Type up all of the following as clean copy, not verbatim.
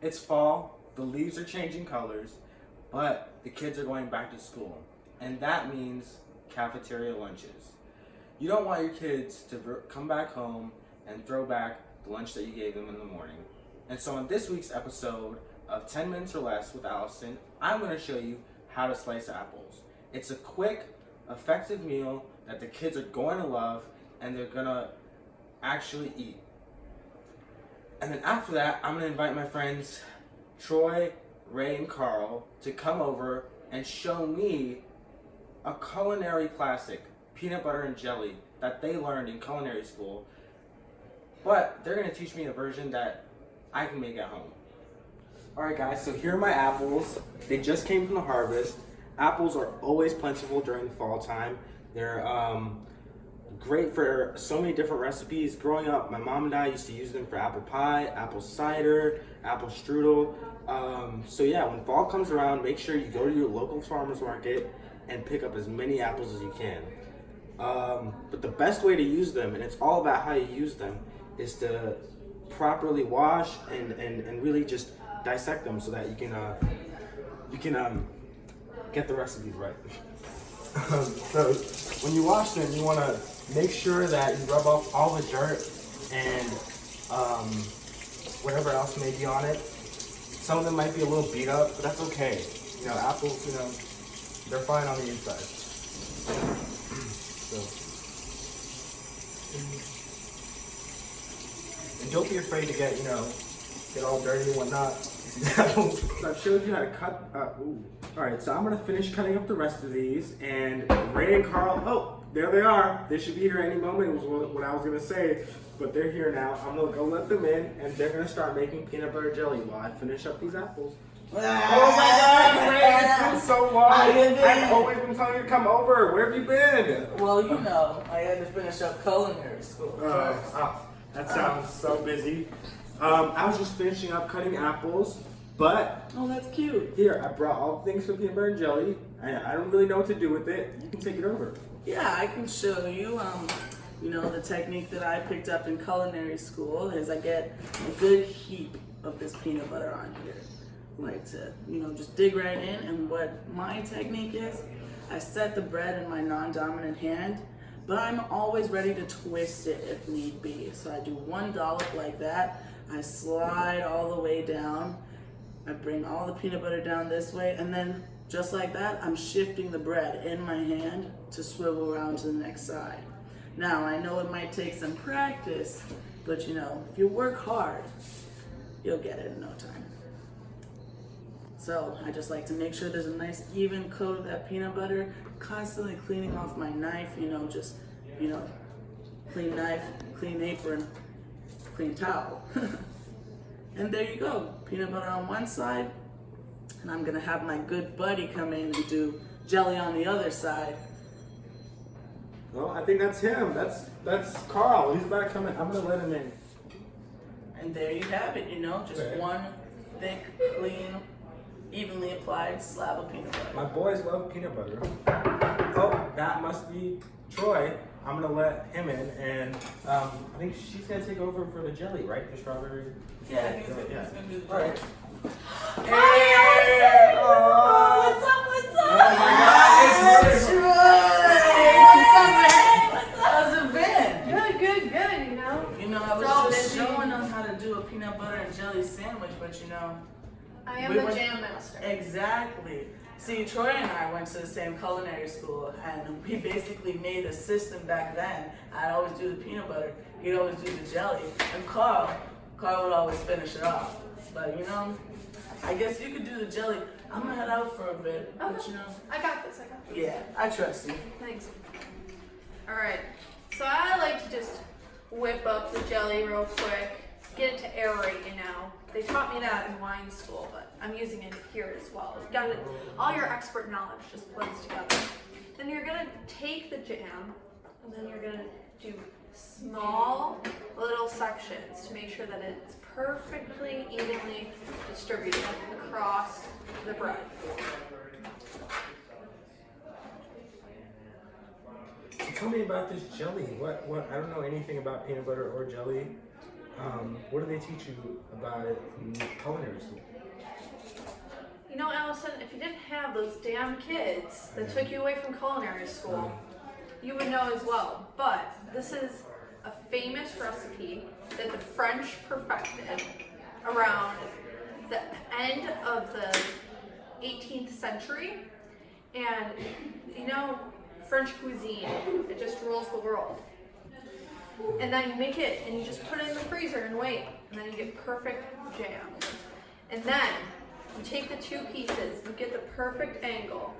It's fall, the leaves are changing colors, but the kids are going back to school. And that means cafeteria lunches. You don't want your kids to come back home and throw back the lunch that you gave them in the morning. And so on this week's episode of 10 Minutes or Less with Allison, I'm going to show you how to slice apples. It's a quick, effective meal that the kids are going to love and they're going to actually eat. And then after that, I'm going to invite my friends Troy, Ray, and Carl to come over and show me a culinary classic, peanut butter and jelly, that they learned in culinary school. But they're going to teach me a version that I can make at home. Alright guys, so here are my apples. They just came from the harvest. Apples are always plentiful during the fall time. They're great for so many different recipes. Growing up, my mom and I used to use them for apple pie, apple cider, apple strudel. So yeah, when fall comes around, make sure you go to your local farmer's market and pick up as many apples as you can. But the best way to use them, and it's all about how you use them, is to properly wash and really just dissect them so that you can get the recipes right. So when you wash them, you want to make sure that you rub off all the dirt and whatever else may be on it. Some of them might be a little beat up, but that's okay. You know, apples, they're fine on the inside. So, and don't be afraid to get all dirty and whatnot. So I've showed you how to cut. All right, so I'm gonna finish cutting up the rest of these, and Ray and Carl. Oh, there they are. They should be here any moment. Was what I was gonna say, but they're here now. I'm gonna go let them in, and they're gonna start making peanut butter jelly while I finish up these apples. Oh my God, Ray! It's been so long. I've always been telling you to come over. Where have you been? Well, I had to finish up culinary school. That sounds so busy. I was just finishing up cutting apples, but oh, that's cute. Here, I brought all the things for peanut butter and jelly. I don't really know what to do with it. You can take it over. Yeah, I can show you. The technique that I picked up in culinary school is I get a good heap of this peanut butter on here. Like to, just dig right in. And what my technique is, I set the bread in my non-dominant hand, but I'm always ready to twist it if need be. So I do one dollop like that. I slide all the way down. I bring all the peanut butter down this way, and then just like that, I'm shifting the bread in my hand to swivel around to the next side. Now, I know it might take some practice, but if you work hard, you'll get it in no time. So I just like to make sure there's a nice even coat of that peanut butter, constantly cleaning off my knife, clean knife, clean apron, clean towel. And there you go, peanut butter on one side, and I'm gonna have my good buddy come in and do jelly on the other side. Well, I think that's him. That's Carl. He's about to come in. I'm gonna let him in. And there you have it, just one thick, clean, evenly applied slab of peanut butter. My boys love peanut butter. Oh, that must be Troy. I'm gonna let him in, and I think she's gonna take over for the jelly, right? The strawberry. Yeah, he's gonna do the All right. Hey! What's up? Oh my God, it's Troy! How's it been? Good. I was just showing them how to do a peanut butter and jelly sandwich, but I am the jam master. Exactly. See, Troy and I went to the same culinary school, and we basically made a system back then. I'd always do the peanut butter, he'd always do the jelly, and Carl would always finish it off. But I guess you could do the jelly. I'm gonna head out for a bit, Okay. but I got this. yeah, I trust you. Thanks. All right. So I like to just whip up the jelly real quick, get it to aerate. They taught me that in wine school, but I'm using it here as well. You've got it. All your expert knowledge just blends together. Then you're gonna take the jam, and then you're gonna do small little sections to make sure that it's perfectly evenly distributed across the bread. Tell me about this jelly. What? I don't know anything about peanut butter or jelly. What do they teach you about it in culinary school? You know, Allison, if you didn't have those damn kids that took you away from culinary school, you would know as well. But this is a famous recipe that the French perfected around the end of the 18th century. And, you know, French cuisine, it just rules the world. And then you make it and you just put it in the freezer and wait. And then you get perfect jam. And then you take the two pieces, you get the perfect angle.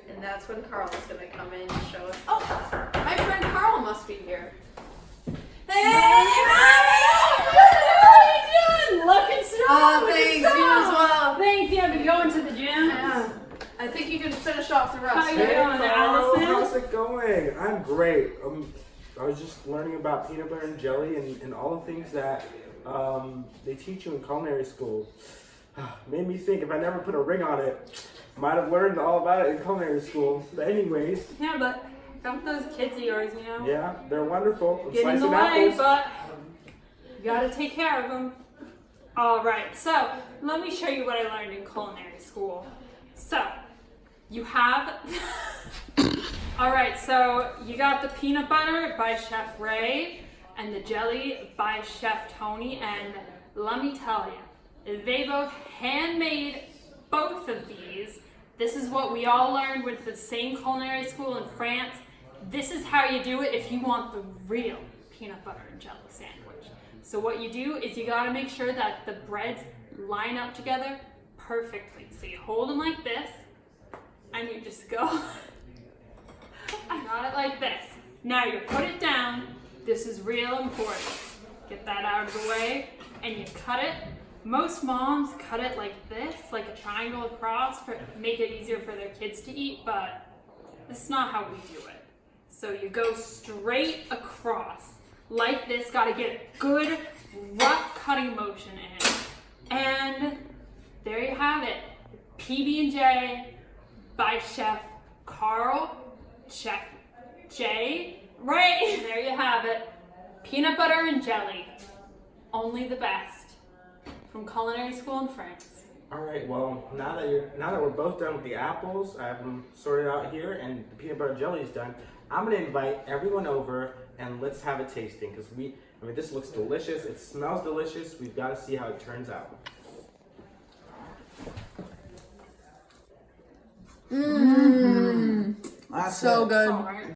And that's when Carl is going to come in and show us. Oh, my friend Carl must be here. Hey, Mommy! How you doing? Looking strong. Oh, thanks, you as well. Thanks. Yeah, been going to the gym. Yeah. I think you can finish off the rest. How you right? doing, Carl, Allison? how's it going? I'm great. I was just learning about peanut butter and jelly and all the things that they teach you in culinary school. Made me think if I never put a ring on it, might have learned all about it in culinary school. But anyways, Yeah, but don't those kids of yours, you know, yeah, they're wonderful. get in the Slicing way, apples. but you gotta take care of them. All right, so let me show you what I learned in culinary school. So you have, all right, so you got the peanut butter by Chef Ray and the jelly by Chef Tony, and let me tell you, they both handmade both of these. This is what we all learned with the same culinary school in France. This is how you do it if you want the real peanut butter and jelly sandwich. So what you do is you gotta make sure that the breads line up together perfectly. So you hold them like this, and you just go, I got it like this. Now you put it down. This is real important. Get that out of the way, and you cut it. Most moms cut it like this, like a triangle across, for make it easier for their kids to eat, but that's not how we do it. So you go straight across, like this, gotta get a good rough cutting motion in. And there you have it, PB&J by Chef Carl, Chef J, right, there you have it. Peanut butter and jelly, only the best. From culinary school in France. All right. Well, now that we're both done with the apples, I have them sorted out here, and the peanut butter jelly is done. I'm gonna invite everyone over and let's have a tasting because this looks delicious. It smells delicious. We've got to see how it turns out. That's so good. All right.